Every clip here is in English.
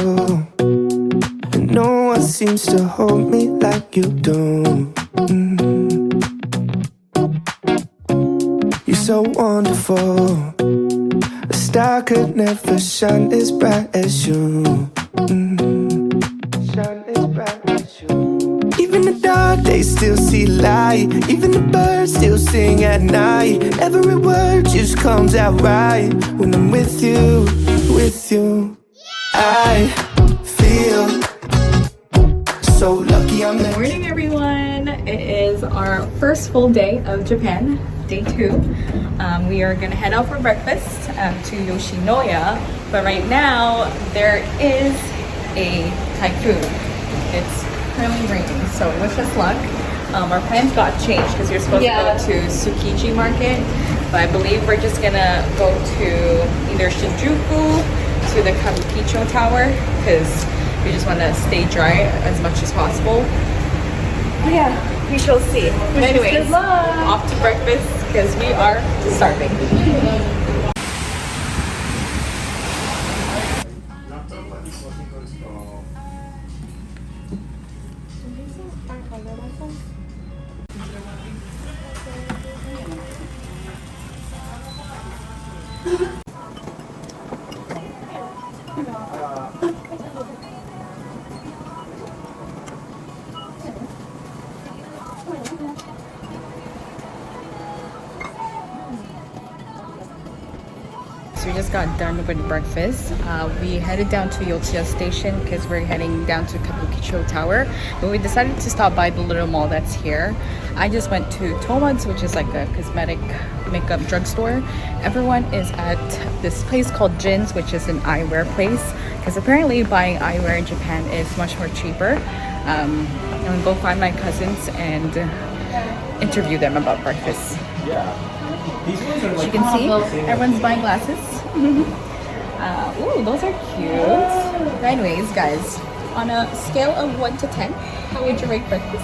wonderful, and no one seems to hold me like you do. You're so wonderful. A star could never shine as bright as you. Shine as bright as you. Even the dark days still see light. Even the birds still sing at night. Every word just comes out right when I'm with you, with you. I feel so lucky I'm Good morning, everyone. It is our first full day of Japan, day 2. We are gonna head out for breakfast to Yoshinoya, but right now there is a typhoon. It's currently raining, so wish us luck. Our plans got changed because you're supposed to go to Tsukiji Market, but I believe we're just gonna go to either Shinjuku to the Kabukicho Tower because we just want to stay dry as much as possible. But yeah, we shall see. But anyways, off to breakfast because we are starving. So we just got done with breakfast. We headed down to Yochiya Station because we're heading down to Kabukicho Tower. But we decided to stop by the little mall that's here. I just went to Tomad's, which is like a cosmetic makeup drugstore. Everyone is at this place called Jin's, which is an eyewear place. Because apparently buying eyewear in Japan is much more cheaper. I'm gonna go find my cousins and interview them about breakfast. As you can see, everyone's buying glasses. Ooh, those are cute. But anyways, guys, on a scale of 1 to 10, how would you rate breakfast?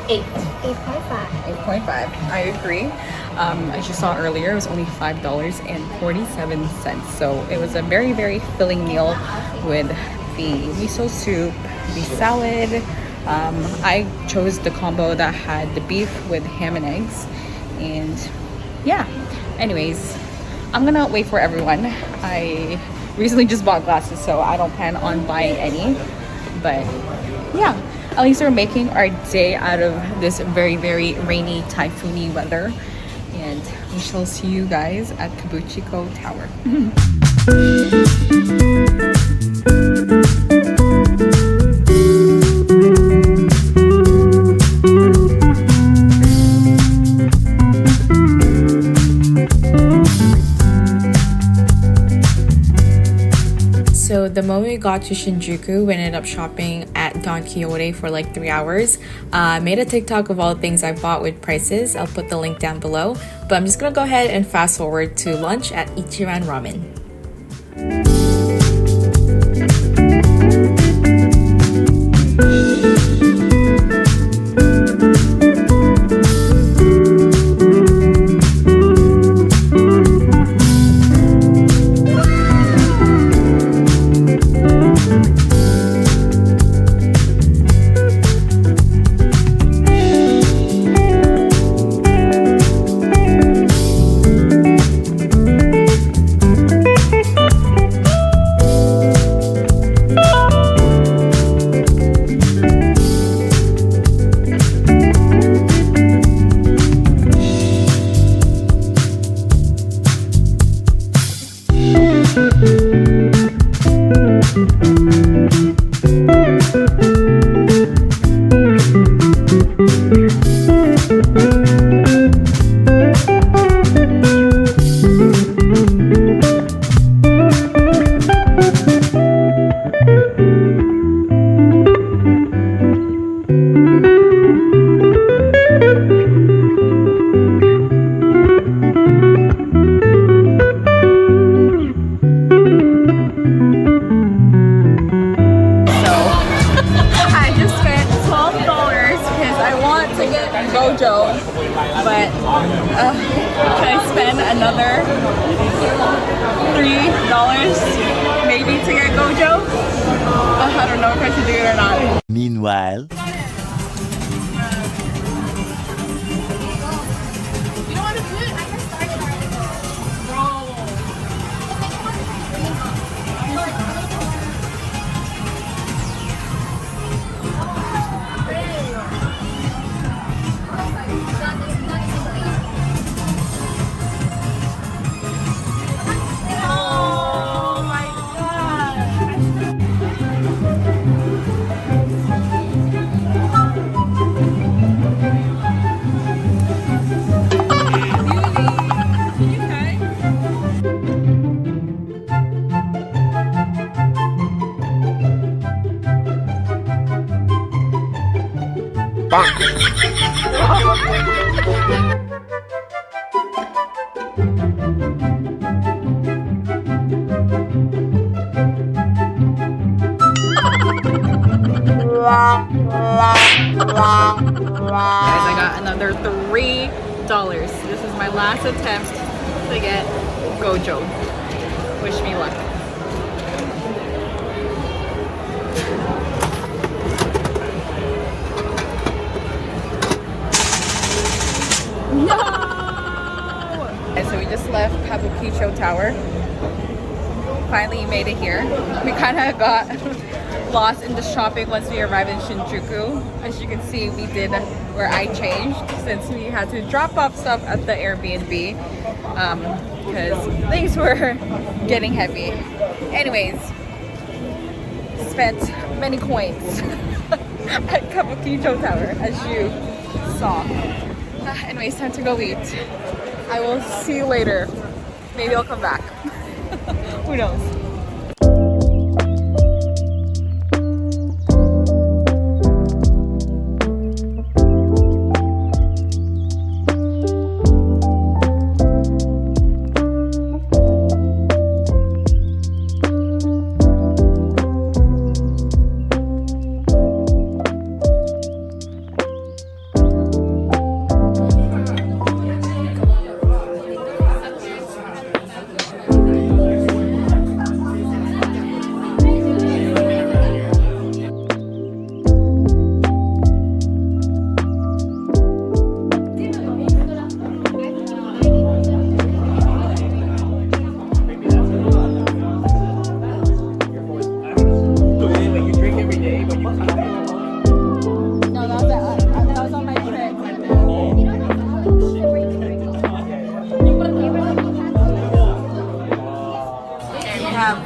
8. 8.5. 8.5. I agree. As you saw earlier, it was only $5.47. So it was a very, very filling meal with the miso soup, the salad. I chose the combo that had the beef with ham and eggs. And yeah, anyways, I'm gonna wait for everyone. I recently just bought glasses, so I don't plan on buying any, but yeah, at least we're making our day out of this very, very rainy, typhoony weather, and we shall see you guys at Kabukicho Tower. So the moment we got to Shinjuku, we ended up shopping at Don Quijote for like 3 hours. I made a TikTok of all the things I bought with prices. I'll put the link down below. But I'm just gonna go ahead and fast forward to lunch at Ichiran Ramen. want to get Gojo, but can I spend another $3 maybe to get Gojo? I don't know if I should do it or not. Meanwhile. Guys, I got another $3. This is my last attempt to get Gojo. Wish me luck. No! Okay, so we just left Kabukicho Tower. Finally made it here. We kind of got lost in the shopping once we arrived in Shinjuku. As you can see, we did where I changed since we had to drop off stuff at the Airbnb because things were getting heavy. Anyways, spent many coins at Kabukicho Tower, as you saw. Anyways, time to go eat. I will see you later. Maybe I'll come back. Who knows?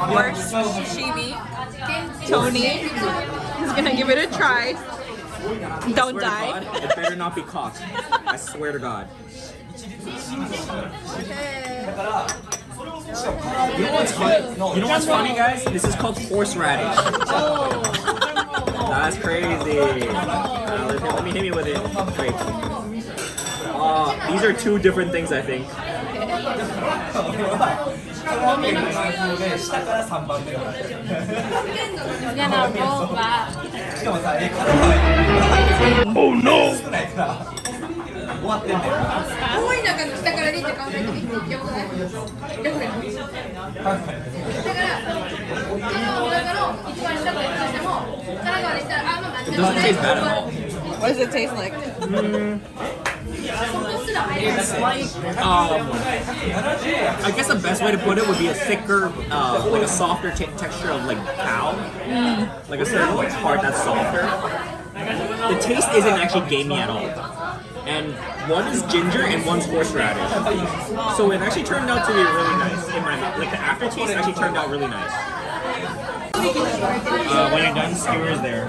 More sashimi. Tony is gonna give it a try. Don't die. God, it better not be caught. I swear to God. You know what's funny? You know what's funny, guys? This is called horseradish. That's crazy. Let me hit me with it. Great. These are two different things, I think. Oh no! It doesn't taste bad at all. What does it taste like? It's like, I guess the best way to put it would be a thicker, like a softer texture of like cow. Like a certain like part that's softer. The taste isn't actually gamey at all. And one is ginger and one's horseradish. So it actually turned out to be really nice in my mouth. Like the aftertaste actually turned out really nice. When you're done, skewers there.